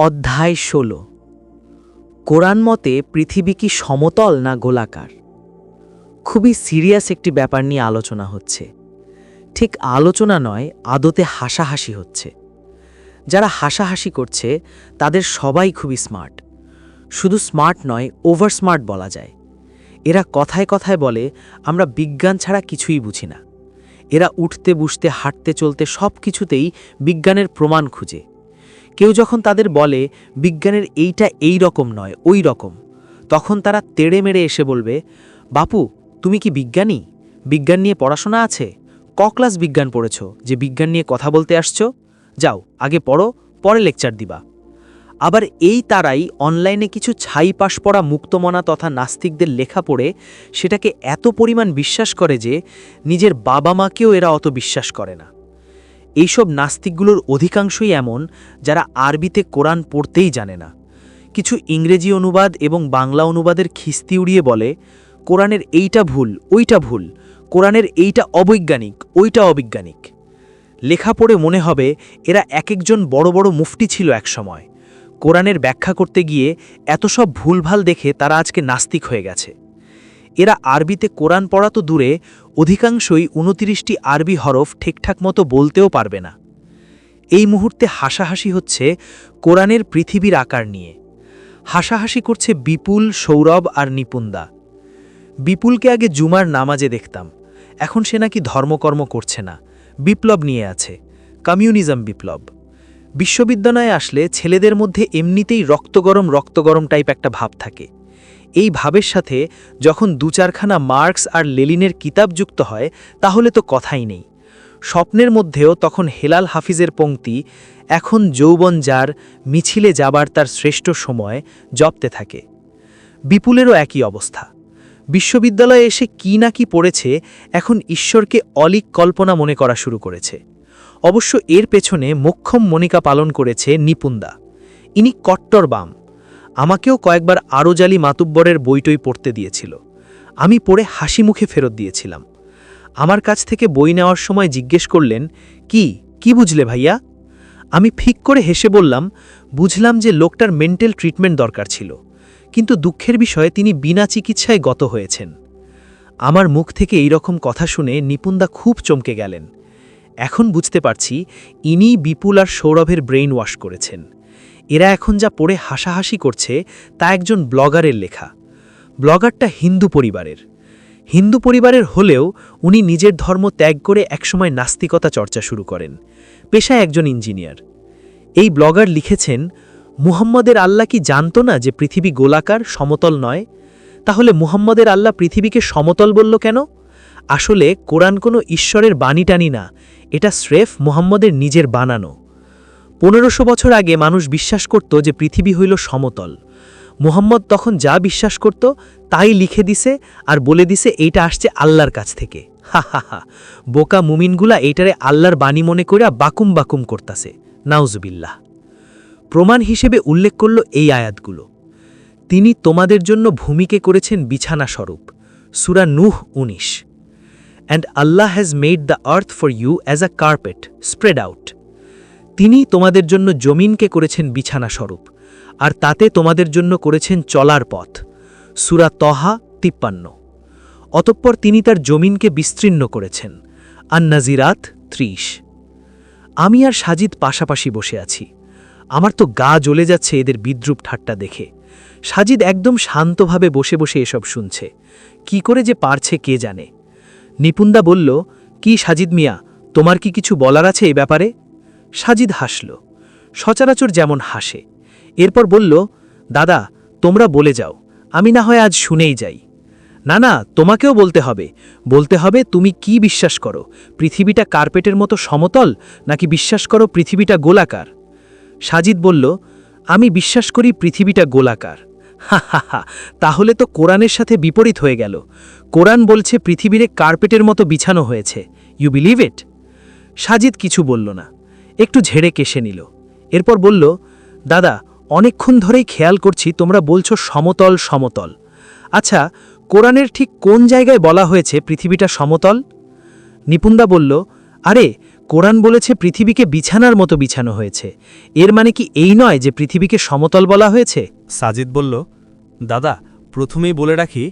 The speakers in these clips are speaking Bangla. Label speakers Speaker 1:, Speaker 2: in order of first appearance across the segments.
Speaker 1: অধ্যায় ১৬। কোরআন মতে পৃথিবী কি সমতল না গোলাকার? খুবই সিরিয়াস একটি ব্যাপার নিয়ে আলোচনা হচ্ছে। ঠিক আলোচনা নয়, আদতে হাসাহাসি হচ্ছে। যারা হাসাহাসি করছে তাদের সবাই খুবই স্মার্ট। শুধু স্মার্ট নয়, ওভার স্মার্ট বলা যায়। এরা কথায় কথায় বলে আমরা বিজ্ঞান ছাড়া কিছুই বুঝি না। এরা উঠতে বসতে হাঁটতে চলতে সব কিছুতেই বিজ্ঞানের প্রমাণ খুঁজে। কেউ যখন তাদের বলে বিজ্ঞানের এইটা এই রকম নয় ওই রকম, তখন তারা তেড়ে মেরে এসে বলবে, বাপু তুমি কি বিজ্ঞানী? বিজ্ঞান নিয়ে পড়াশোনা আছে? ক্লাস বিজ্ঞান পড়েছ যে বিজ্ঞান নিয়ে কথা বলতে আসছো? যাও আগে পড়ো, পরে লেকচার দিবা। আবার এই তারাই অনলাইনে কিছু ছাই পাশ পড়া মুক্তমনা তথা নাস্তিকদের লেখা পড়ে সেটাকে এত পরিমাণ বিশ্বাস করে যে নিজের বাবা মাকেও এরা অত বিশ্বাস করে না। এইসব নাস্তিকগুলোর অধিকাংশই এমন যারা আরবিতে কোরআন পড়তেই জানে না। কিছু ইংরেজি অনুবাদ এবং বাংলা অনুবাদের খিস্তি উড়িয়ে বলে কোরআনের এইটা ভুল ওইটা ভুল, কোরআনের এইটা অবৈজ্ঞানিক ওইটা অবৈজ্ঞানিক। লেখা পড়ে মনে হবে এরা এক একজন বড় বড় মুফতি ছিল একসময়। কোরআনের ব্যাখ্যা করতে গিয়ে এত সব ভুলভাল দেখে তারা আজকে নাস্তিক হয়ে গেছে। এরা আরবিতে কোরআন পড়া তো দূরে, অধিকাংশই ২৯টি আরবি হরফ ঠিকঠাক মতো বলতেও পারবে না। এই মুহূর্তে হাসাহাসি হচ্ছে কোরআনের পৃথিবীর আকার নিয়ে। হাসাহাসি করছে বিপুল, সৌরভ আর নিপুন্দা। বিপুলকে আগে জুমার নামাজে দেখতাম, এখন সে নাকি ধর্মকর্ম করছে না, বিপ্লব নিয়ে আছে, কমিউনিজম বিপ্লব। বিশ্ববিদ্যালয়ে আসলে ছেলেদের মধ্যে এমনিতেই রক্তগরম টাইপ একটা ভাব থাকে। এই ভাবের সাথে যখন দু চারখানা মার্কস আর লেলিনের কিতাব যুক্ত হয় তাহলে তো কথাই নেই। স্বপ্নের মধ্যেও তখন হেলাল হাফিজের পংক্তি, এখন যৌবন যার, মিছিলে যাবার তার শ্রেষ্ঠ সময়, জপতে থাকে। বিপুলেরও একই অবস্থা। বিশ্ববিদ্যালয়ে এসে কি না কি পড়েছে, এখন ঈশ্বরকে অলিক কল্পনা মনে করা শুরু করেছে। অবশ্য এর পেছনে মোক্ষম মনিকা পালন করেছে নিপুন্দা। ইনি কট্টর বাম। আমাকেও কয়েকবার আরজালি মাতুব্বরের বইটই পড়তে দিয়েছিল। আমি পড়ে হাসি মুখে ফেরত দিয়েছিলাম। আমার কাছ থেকে বই নেওয়ার সময় জিজ্ঞেস করলেন, কি বুঝলে ভাইয়া? আমি ফিক করে হেসে বললাম, বুঝলাম যে লোকটার মেন্টাল ট্রিটমেন্ট দরকার ছিল, কিন্তু দুঃখের বিষয়ে তিনি বিনা চিকিৎসায় গত হয়েছেন। আমার মুখ থেকে এই রকম কথা শুনে নিপুন্দা খুব চমকে গেলেন। এখন বুঝতে পারছি ইনি বিপুল আর সৌরভের ব্রেইন ওয়াশ করেছেন। এরা এখন যা পড়ে হাসাহাসি করছে তা একজন ব্লগারের লেখা। ব্লগারটা হিন্দু পরিবারের হলেও উনি নিজের ধর্ম ত্যাগ করে একসময় নাস্তিকতা চর্চা শুরু করেন। পেশায় একজন ইঞ্জিনিয়ার। এই ব্লগার লিখেছেন, মুহাম্মদের আল্লাহ কি জানতো না যে পৃথিবী গোলাকার, সমতল নয়? তাহলে মুহাম্মদের আল্লাহ পৃথিবীকে সমতল বলল কেন? আসলে কোরআন কোনো ঈশ্বরের বাণী টানি না, এটা স্রেফ মুহাম্মদের নিজের বানানো। ১৫০০ বছর আগে মানুষ বিশ্বাস করত যে পৃথিবী হইল সমতল। মুহাম্মদ তখন যা বিশ্বাস করত তাই লিখে দিছে আর বলে দিছে এইটা আসছে আল্লাহর কাছ থেকে। হা হা হা, বোকা মুমিনগুলা এইটারে আল্লাহর বাণী মনে কইরা বাকুম বাকুম করতাছে। নাউজুবিল্লাহ। প্রমাণ হিসেবে উল্লেখ করল এই আয়াতগুলো। তিনি তোমাদের জন্য ভূমিকে করেছেন বিছানা স্বরূপ, সূরা নূহ ১৯। And Allah has made the earth for you as a carpet spread out. তিনি তোমাদের জন্য জমিনকে করেছেন বিছানা স্বরূপ, আর তাতে তোমাদের জন্য করেছেন চলার পথ, সূরা তহা ৫৩। অতঃপর তিনি তার জমিনকে বিস্তীর্ণ করেছেন, আন-নাজিরাত ৩০। আমি আর সাজিদ পাশাপাশি বসে আছি। আমার তো গা জ্বলে যাচ্ছে এদের বিদ্রূপ ঠাট্টা দেখে। সাজিদ একদম শান্তভাবে বসে বসে এসব শুনছে। কি করে যে পারছে কে জানে। নিপুন্দা বলল, কি সাজিদ মিয়া, তোমার কি কিছু বলার আছে এই ব্যাপারে? সাজিদ হাসল, সচরাচর যেমন হাসে। এরপর বলল, দাদা তোমরা বলে যাও, আমি না হয় আজ শুনেই যাই। না, তোমাকেও বলতে হবে তুমি কি বিশ্বাস করো, পৃথিবীটা কার্পেটের মতো সমতল নাকি বিশ্বাস করো পৃথিবীটা গোলাকার? সাজিদ বলল, আমি বিশ্বাস করি পৃথিবীটা গোলাকার। হা হা হা, তাহলে তো কোরআনের সাথে বিপরীত হয়ে গেল। কোরআন বলছে পৃথিবীরে কার্পেটের মতো বিছানো হয়েছে। You believe it? সাজিদ কিছু বলল না, একটু ঝেড়ে কেশে নিল। এরপর বলল, দাদা অনেকক্ষণ ধরেই খেয়াল করছি তোমরা বলছো সমতল সমতল। আচ্ছা, কোরআনের ঠিক কোন জায়গায় বলা হয়েছে পৃথিবীটা সমতল? নিপুন্দা বলল, আরে কোরআন বলেছে পৃথিবীকে বিছানার মতো বিছানো হয়েছে, এর মানে কি এই নয় যে পৃথিবীকে সমতল বলা হয়েছে?
Speaker 2: সাজিদ বলল, দাদা, প্রথমেই বলে রাখি,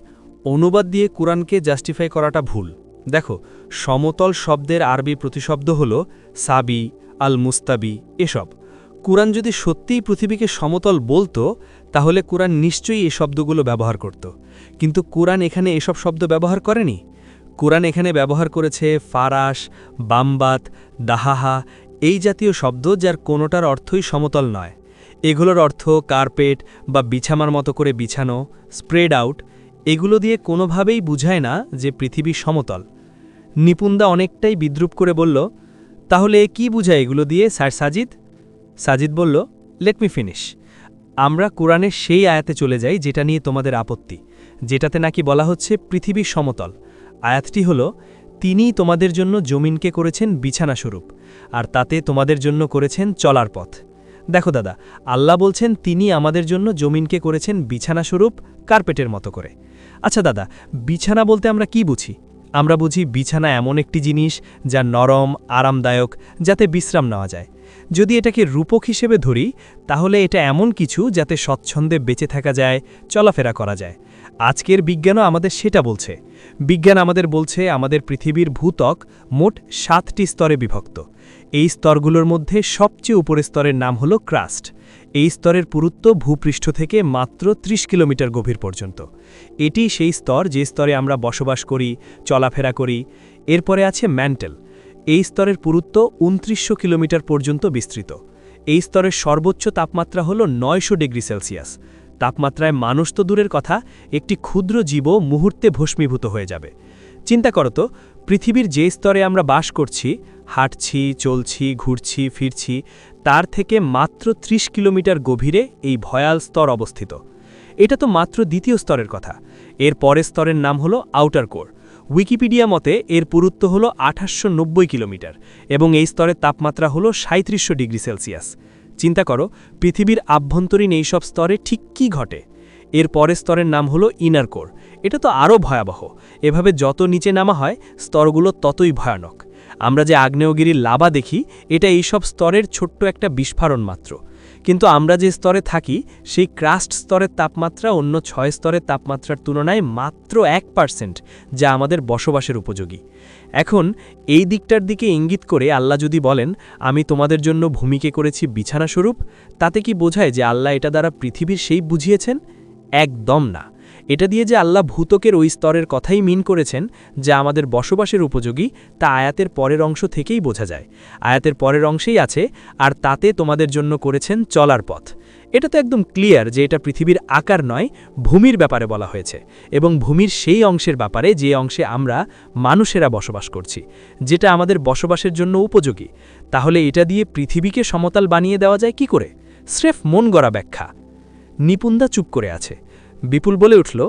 Speaker 2: অনুবাদ দিয়ে কোরআনকে জাস্টিফাই করাটা ভুল। দেখো, সমতল শব্দের আরবি প্রতিশব্দ হল সাবি, আল মুস্তাবি এসব। কোরআন যদি সত্যিই পৃথিবীকে সমতল বলতো, তাহলে কোরআন নিশ্চয়ই এই শব্দগুলো ব্যবহার করত। কিন্তু কোরআন এখানে এসব শব্দ ব্যবহার করেনি। কোরআন এখানে ব্যবহার করেছে ফারাশ, বামবাত, দাহাহা এই জাতীয় শব্দ, যার কোনোটার অর্থই সমতল নয়। এগুলোর অর্থ কার্পেট বা বিছামার মতো করে বিছানো, স্প্রেড আউট। এগুলো দিয়ে কোনোভাবেই বুঝায় না যে পৃথিবী সমতল। নিপুণদা অনেকটাই বিদ্রুপ করে বলল, তাহলে কি বুঝায় এগুলো দিয়ে স্যার সাজিদ? সাজিদ বলল, লেট মি ফিনিশ। আমরা কোরআনের সেই আয়াতে চলে যাই যেটা নিয়ে তোমাদের আপত্তি, যেটাতে নাকি বলা হচ্ছে পৃথিবী সমতল। আয়াতটি হল, তিনিই তোমাদের জন্য জমিনকে করেছেন বিছানা স্বরূপ, আর তাতে তোমাদের জন্য করেছেন চলার পথ। দেখো দাদা, আল্লাহ বলছেন তিনি আমাদের জন্য জমিনকে করেছেন বিছানা স্বরূপ, কার্পেটের মতো করে। আচ্ছা দাদা, বিছানা বলতে আমরা কি বুঝি? আমরা বুঝি বিছানা এমন একটি জিনিস যা নরম, আরামদায়ক, যাতে বিশ্রাম নেওয়া যায়। যদি এটাকে রূপক হিসেবে ধরি, তাহলে এটা এমন কিছু যাতে স্বচ্ছন্দে বেঁচে থাকা যায়, চলাফেরা করা যায়। আজকের বিজ্ঞানও আমাদের সেটা বলছে। বিজ্ঞান আমাদের বলছে আমাদের পৃথিবীর ভূত্বক মোট 7টি স্তরে বিভক্ত। এই স্তরগুলোর মধ্যে সবচেয়ে উপরের স্তরের নাম হল ক্রাস্ট। এই স্তরের পুরুত্ব ভূপৃষ্ঠ থেকে মাত্র 30 কিলোমিটার গভীর পর্যন্ত। এটি সেই স্তর যে স্তরে আমরা বসবাস করি, চলাফেরা করি। এরপরে আছে ম্যান্টেল। এই স্তরের পুরুত্ব 2900 কিলোমিটার পর্যন্ত বিস্তৃত। এই স্তরের সর্বোচ্চ তাপমাত্রা হল 900 ডিগ্রি সেলসিয়াস। তাপমাত্রায় মানুষ তো দূরের কথা, একটি ক্ষুদ্র জীবও মুহূর্তে ভস্মীভূত হয়ে যাবে। চিন্তা করো তো, পৃথিবীর যে স্তরে আমরা বাস করছি, হাঁটছি, চলছি, ঘুরছি, ফিরছি, তার থেকে মাত্র 30 কিলোমিটার গভীরে এই ভয়াল স্তর অবস্থিত। এটা তো মাত্র দ্বিতীয় স্তরের কথা। এর পরের স্তরের নাম হলো আউটার কোর। উইকিপিডিয়া মতে এর পুরুত্ব হল 2890 কিলোমিটার এবং এই স্তরের তাপমাত্রা হল 3700 ডিগ্রি সেলসিয়াস। চিন্তা করো, পৃথিবীর আভ্যন্তরীণ এইসব স্তরে ঠিক কী ঘটে। এর পরের স্তরের নাম হলো ইনার কোর। এটা তো আরও ভয়াবহ। এভাবে যত নিচে নামা হয়, স্তরগুলো ততই ভয়ানক। আমরা যে আগ্নেয়গিরির লাভা দেখি, এটা এইসব স্তরের ছোট্ট একটা বিস্ফোরণ মাত্র। কিন্তু আমরা যে স্তরে থাকি, সেই ক্রাস্ট স্তরের তাপমাত্রা অন্য 6 স্তরের তাপমাত্রার তুলনায় মাত্র 1%, যা আমাদের বসবাসের উপযোগী। এখন এই দিকটার দিকে ইঙ্গিত করে আল্লাহ যদি বলেন, আমি তোমাদের জন্য ভূমিকে করেছি বিছানা স্বরূপ, তাতে কি বোঝায় যে আল্লাহ এটা দ্বারা পৃথিবীর সেই বুঝিয়েছেন? একদম না। এটা দিয়ে যে আল্লাহ ভূতকের ওই স্তরের কথাই মিন করেছেন, যা আমাদের বসবাসের উপযোগী, তা আয়াতের পরের অংশ থেকেই বোঝা যায়। আয়াতের পরের অংশেই আছে, আর তাতে তোমাদের জন্য করেছেন চলার পথ। এটা তো একদম ক্লিয়ার যে এটা পৃথিবীর আকার নয়, ভূমির ব্যাপারে বলা হয়েছে, এবং ভূমির সেই অংশের ব্যাপারে যে অংশে আমরা মানুষেরা বসবাস করছি, যেটা আমাদের বসবাসের জন্য উপযোগী। তাহলে এটা দিয়ে পৃথিবীকে সমতল বানিয়ে দেওয়া যায় কি করে? স্রেফ মন গড়া ব্যাখ্যা। নিপুণদা চুপ করে আছে। বিপুল বলে উঠল,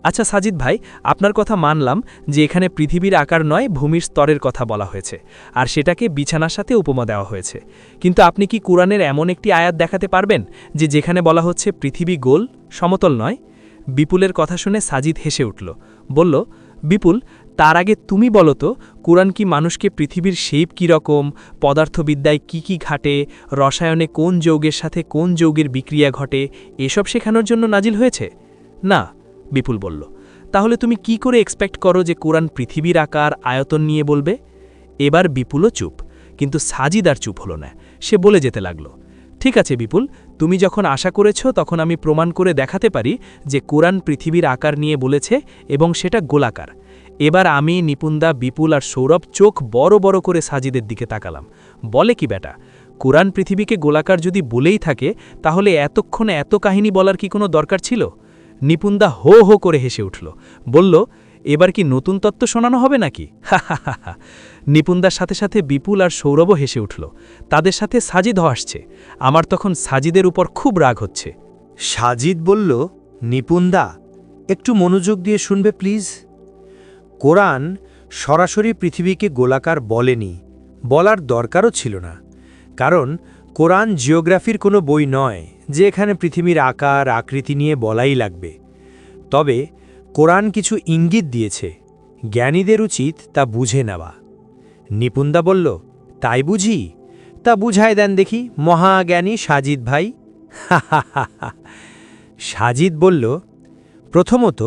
Speaker 2: আচ্ছা সাজিদ ভাই, আপনার কথা মানলাম যে এখানে পৃথিবীর আকার নয়, ভূমির স্তরের কথা বলা হয়েছে, আর সেটাকে বিছানার সাথে উপমা দেওয়া হয়েছে। কিন্তু আপনি কি কোরআনের এমন একটি আয়াত দেখাতে পারবেন যে যেখানে বলা হচ্ছে পৃথিবী গোল, সমতল নয়? বিপুলের কথা শুনে সাজিদ হেসে উঠল, বলল, বিপুল, তার আগে তুমি বলো তো, কোরআন কি মানুষকে পৃথিবীর শেপ কী রকম, পদার্থবিদ্যায় কি কি ঘটে, রসায়নে কোন যৌগের সাথে কোন যৌগের বিক্রিয়া ঘটে, এসব শেখানোর জন্য নাজিল হয়েছে? না, বিপুল বলল। তাহলে তুমি কি করে এক্সপেক্ট করো যে কোরআন পৃথিবীর আকার, আয়তন নিয়ে বলবে? এবার বিপুলও চুপ, কিন্তু সাজিদ আর চুপ হলো না। সে বলে যেতে লাগল, ঠিক আছে বিপুল, তুমি যখন আশা করেছ, তখন আমি প্রমাণ করে দেখাতে পারি যে কোরআন পৃথিবীর আকার নিয়ে বলেছে এবং সেটা গোলাকার। এবার আমি, নিপুণদা, বিপুল আর সৌরভ চোখ বড় বড় করে সাজিদের দিকে তাকালাম। বলে কি বেটা, কোরআন পৃথিবীকে গোলাকার যদি বলেই থাকে, তাহলে এতক্ষণে এত কাহিনী বলার কি কোনো দরকার ছিল? নিপুণদা হো হো করে হেসে উঠল, বলল, এবার কি নতুন তত্ত্ব শোনানো হবে নাকি? হা হা হা হা। নিপুণদার সাথে সাথে বিপুল আর সৌরভও হেসে উঠল। তাদের সাথে সাজিদও হাসছে। আমার তখন সাজিদের উপর খুব রাগ হচ্ছে।
Speaker 3: সাজিদ বলল, নিপুণদা, একটু মনোযোগ দিয়ে শুনবে প্লিজ। কোরআন সরাসরি পৃথিবীকে গোলাকার বলেনি, বলার দরকারও ছিল না। কারণ কোরআন জিওগ্রাফির কোনো বই নয় যে এখানে পৃথিবীর আকার, আকৃতি নিয়ে বলাই লাগবে। তবে কোরআন কিছু ইঙ্গিত দিয়েছে, জ্ঞানীদের উচিত তা বুঝে নেওয়া। নিপুণদা বলল, তাই বুঝি? তা বুঝায় দেন দেখি মহাজ্ঞানী সাজিদ ভাই। সাজিদ বলল, প্রথমত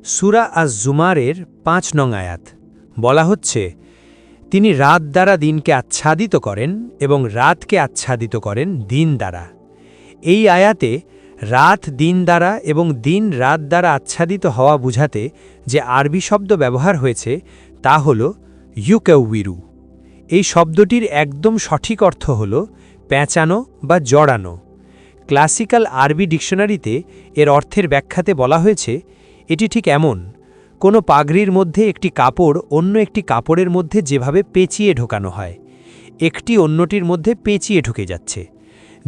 Speaker 3: সূরা আজ-জুমারের ৫ নং আয়াত বলা হচ্ছে, তিনি রাত দ্বারা দিনকে আচ্ছাদিত করেন এবং রাতকে আচ্ছাদিত করেন দিন দ্বারা। এই আয়াতে রাত দিন দ্বারা এবং দিন রাত দ্বারা আচ্ছাদিত হওয়া বুঝাতে যে আরবি শব্দ ব্যবহার হয়েছে তা হল ইউকাউইরু। এই শব্দটির একদম সঠিক অর্থ হল পেঁচানো বা জড়ানো। ক্লাসিক্যাল আরবি ডিকশনারিতে এর অর্থের ব্যাখ্যাতে বলা হয়েছে, এটি ঠিক এমন, কোনো পাগড়ির মধ্যে একটি কাপড় অন্য একটি কাপড়ের মধ্যে যেভাবে পেঁচিয়ে ঢোকানো হয়, একটি অন্যটির মধ্যে পেঁচিয়ে ঢুকে যাচ্ছে।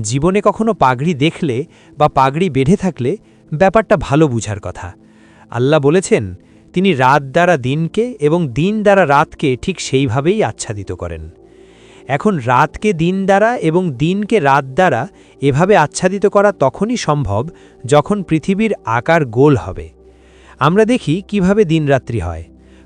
Speaker 3: জীবনে কখনো পাগড়ি দেখলে বা পাগড়ি বেঁধে থাকলে ব্যাপারটা ভালো বুঝার কথা। আল্লাহ বলেছেন, তিনি রাত দ্বারা দিনকে এবং দিন দ্বারা রাতকে ঠিক সেইভাবেই আচ্ছাদিত করেন। এখন রাতকে দিন দ্বারা এবং দিনকে রাত দ্বারা এভাবে আচ্ছাদিত করা তখনই সম্ভব যখন পৃথিবীর আকার গোল হবে। আমরা দেখি কিভাবে দিনরাত্রি হয়।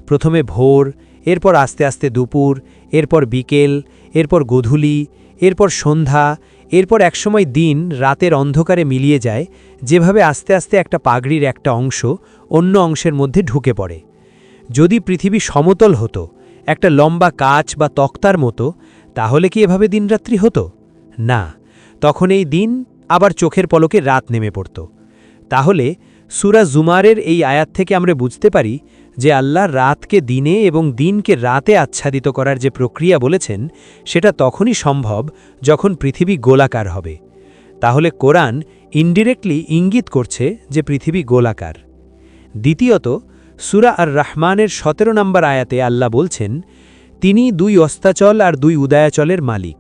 Speaker 3: প্রথমে ভোর, এরপর আস্তে আস্তে দুপুর, এরপর বিকেল, এরপর গোধূলি, এরপর সন্ধ্যা, এরপর একসময় দিন রাতের অন্ধকারে মিলিয়ে যায়, যেভাবে আস্তে আস্তে একটা পাগড়ির একটা অংশ অন্য অংশের মধ্যে ঢুকে পড়ে। যদি পৃথিবী সমতল হতো, একটা লম্বা কাচ বা তক্তার মতো, তাহলে কি এভাবে দিনরাত্রি হতো? না, তখন এই দিন আবার চোখের পলকে রাত নেমে পড়ত। তাহলে সূরা জুমারের এই আয়াত থেকে আমরা বুঝতে পারি যে আল্লাহ রাতকে দিনে এবং দিনকে রাতে আচ্ছাদিত করার যে প্রক্রিয়া বলেছেন, সেটা তখনই সম্ভব যখন পৃথিবী গোলাকার হবে। তাহলে কোরআন ইনডিরেক্টলি ইঙ্গিত করছে যে পৃথিবী গোলাকার। দ্বিতীয়ত, সূরা আর রহমানের ১৭ নম্বর আয়াতে আল্লাহ বলছেন, তিনি ২ অস্তাচল আর ২ উদয়াচলের মালিক।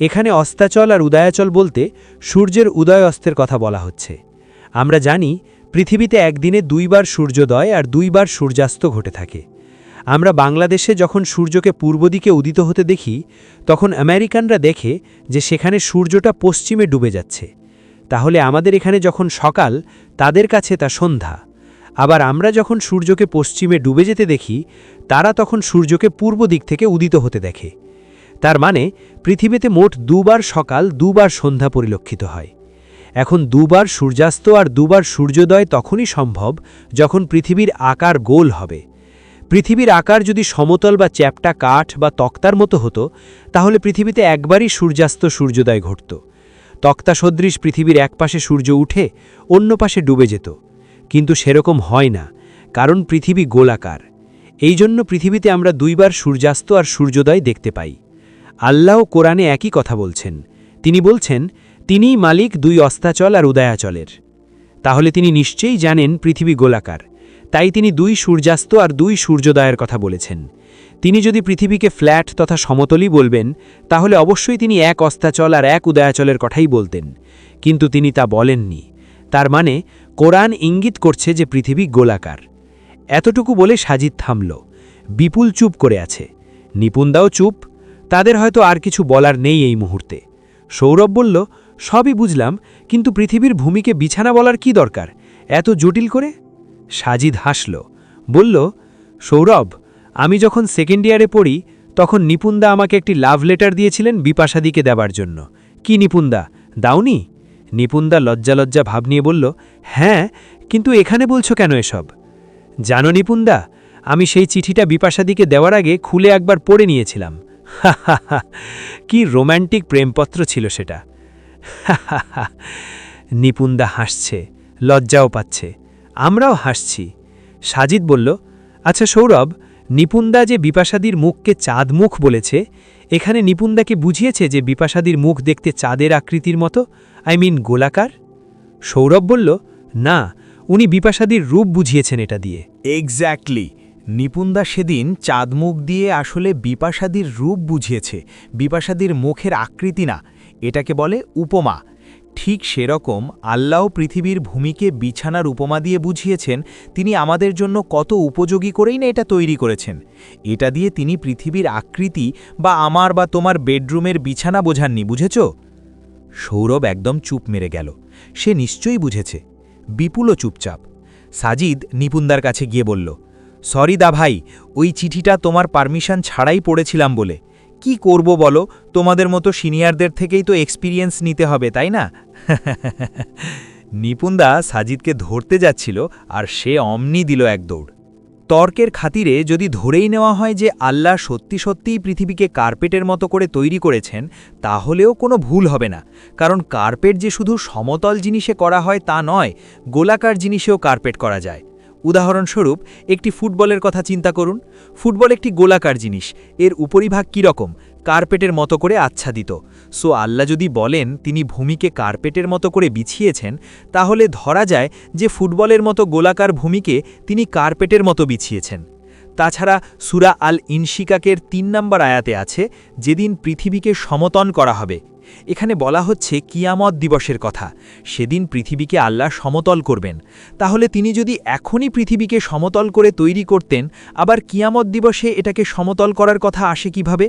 Speaker 3: এখানে অস্তাচল আর উদয়াচল বলতে সূর্যের উদয় অস্তের কথা বলা হচ্ছে। আমরা জানি পৃথিবীতে একদিনে ২ বার সূর্যোদয় আর ২ বার সূর্যাস্ত ঘটে থাকে। আমরা বাংলাদেশে যখন সূর্যকে পূর্ব দিকে উদিত হতে দেখি, তখন আমেরিকানরা দেখে যে সেখানে সূর্যটা পশ্চিমে ডুবে যাচ্ছে। তাহলে আমাদের এখানে যখন সকাল, তাদের কাছে তা সন্ধ্যা। আবার আমরা যখন সূর্যকে পশ্চিমে ডুবে যেতে দেখি, তারা তখন সূর্যকে পূর্ব দিক থেকে উদিত হতে দেখে। তার মানে পৃথিবীতে মোট ২ বার সকাল ২ বার সন্ধ্যা পরিলক্ষিত হয়। এখন ২ বার সূর্যাস্ত আর ২ বার সূর্যোদয় তখনই সম্ভব যখন পৃথিবীর আকার গোল হবে। পৃথিবীর আকার যদি সমতল বা চ্যাপ্টা কাঠ বা তক্তার মতো হতো, তাহলে পৃথিবীতে একবারই সূর্যাস্ত সূর্যোদয় ঘটত। তক্তা সদৃশ পৃথিবীর এক পাশে সূর্য উঠে অন্য পাশে ডুবে যেত। কিন্তু সেরকম হয় না, কারণ পৃথিবী গোলাকার। এই জন্য পৃথিবীতে আমরা ২ বার সূর্যাস্ত আর সূর্যোদয় দেখতে পাই। আল্লাহ কোরআনে একই কথা বলছেন। তিনি বলছেন, তিনিই মালিক ২ অস্তাচল আর উদয়াচলের। তাহলে তিনি নিশ্চয়ই জানেন পৃথিবী গোলাকার, তাই তিনি ২ সূর্যাস্ত আর ২ সূর্যোদয়ের কথা বলেছেন। তিনি যদি পৃথিবীকে ফ্ল্যাট তথা সমতলই বলবেন, তাহলে অবশ্যই তিনি ১ অস্তাচল আর ১ উদয়াচলের কথাই বলতেন, কিন্তু তিনি তা বলেননি। তার মানে কোরআন ইঙ্গিত করছে যে পৃথিবী গোলাকার। এতটুকু বলে সাজিদ থামল। বিপুল চুপ করে আছে, নিপুণদাও চুপ। তাদের হয়তো আর কিছু বলার নেই এই মুহূর্তে। সৌরভ বলল, সবই বুঝলাম, কিন্তু পৃথিবীর ভূমিকে বিছানা বলার কি দরকার, এত জটিল করে? সাজিদ হাসল, বলল, সৌরভ, আমি যখন সেকেন্ড ইয়ারে পড়ি তখন নিপুণদা আমাকে একটি লাভ লেটার দিয়েছিলেন বিপাশাদিকে দেবার জন্য। কি নিপুণদা, দাওনি? নিপুণদা লজ্জা লজ্জা ভাব নিয়ে বলল, হ্যাঁ, কিন্তু এখানে বলছো কেন এসব? জানো নিপুণদা, আমি সেই চিঠিটা বিপাশাদিকে দেওয়ার আগে খুলে একবার পড়ে নিয়েছিলাম। কি রোম্যান্টিক প্রেমপত্র ছিল সেটা। নিপুণদা হাসছে, লজ্জাও পাচ্ছে। আমরাও হাসছি। সাজিদ বলল, আচ্ছা সৌরভ, নিপুণদা যে বিপাশাদির মুখকে চাঁদ মুখ বলেছে, এখানে নিপুণদাকে বুঝিয়েছে যে বিপাশাদির মুখ দেখতে চাঁদের আকৃতির মতো, আই মিন গোলাকার? সৌরভ বলল, না, উনি বিপাশাদির রূপ বুঝিয়েছেন এটা দিয়ে।
Speaker 4: এক্স্যাক্টলি, নিপুণদা সেদিন চাঁদমুখ দিয়ে আসলে বিপাশাদির রূপ বুঝিয়েছে, বিপাশাদির মুখের আকৃতি না। এটাকে বলে উপমা। ঠিক সেরকম আল্লাহ পৃথিবীর ভূমিকে বিছানার উপমা দিয়ে বুঝিয়েছেন তিনি আমাদের জন্য কত উপযোগী করেই না এটা তৈরি করেছেন। এটা দিয়ে তিনি পৃথিবীর আকৃতি বা আমার বা তোমার বেডরুমের বিছানা বোঝাননি, বুঝেছ? সৌরভ একদম চুপ মেরে গেল। সে নিশ্চয়ই বুঝেছে। বিপুলও চুপচাপ। সাজিদ নিপুণদার কাছে গিয়ে বলল, সরি দা ভাই, ওই চিঠিটা তোমার পারমিশন ছাড়াই পড়েছিলাম বলে। কি করব বলো, তোমাদের মতো সিনিয়রদের থেকেই তো এক্সপিরিয়েন্স নিতে হবে, তাই না? নিপুণদা সাজিদকে ধরতে যাচ্ছিল আর সে অমনি দিল এক দৌড়। তর্কের খাতিরে যদি ধরেই নেওয়া হয় যে আল্লাহ সত্যি সত্যিই পৃথিবীকে কার্পেটের মতো করে তৈরি করেছেন, তাহলেও কোনো ভুল হবে না, কারণ কার্পেট যে শুধু সমতল জিনিসে করা হয় তা নয়, গোলাকার জিনিসেও কার্পেট করা যায়। উদাহরণস্বরূপ একটি ফুটবলের কথা চিন্তা করুন। ফুটবল একটি গোলাকার জিনিস, এর উপরিভাগ কীরকম? কার্পেটের মতো করে আচ্ছাদিত। সো আল্লাহ যদি বলেন তিনি ভূমিকে কার্পেটের মতো করে বিছিয়েছেন, তাহলে ধরা যায় যে ফুটবলের মতো গোলাকার ভূমিকে তিনি কার্পেটের মতো বিছিয়েছেন। তাছাড়া সূরা আল ইনশিকাকের ৩ নম্বর আয়াতে আছে, যেদিন পৃথিবীকে সমতন করা হবে। এখানে বলা হচ্ছে কিয়ামত দিবসের কথা। সেদিন পৃথিবীকে আল্লাহ সমতল করবেন। তাহলে তিনি যদি এখনই পৃথিবীকে সমতল করে তৈরি করতেন, আবার কিয়ামত দিবসে এটাকে সমতল করার কথা আসে কিভাবে?